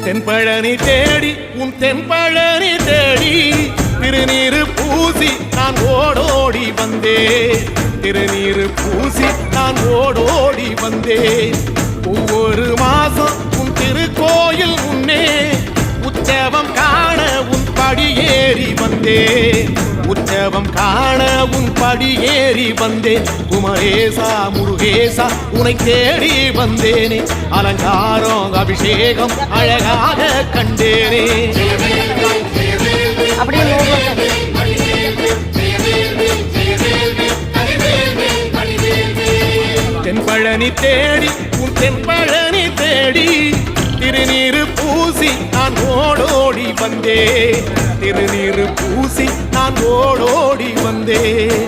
தென்பழனி தேடி உன் தென்பழனி தேடி திருநீரு பூசி நான் ஓடோடி வந்தேன். திருநீரு பூசி நான் ஓடோடி வந்தேன். ஒவ்வொரு மாசம் உன் திருக்கோயில் முன்னே உற்சவம் காண உன் படியேறி வந்தேன். உற்சவம் காண உன் படியேறி வந்தேன். குமரேசா முருகேசா உனை தேடி வந்தேனே. அலங்காரம் அபிஷேகம் அழகாக கண்டேனே. தென்பழனி தேடி உன் தென்பழனி தேடி திருநீரு பூசி நான் ஓடோடி வந்தேன். திருநீரு பூசி நான் ஓடோடி வந்தேன்.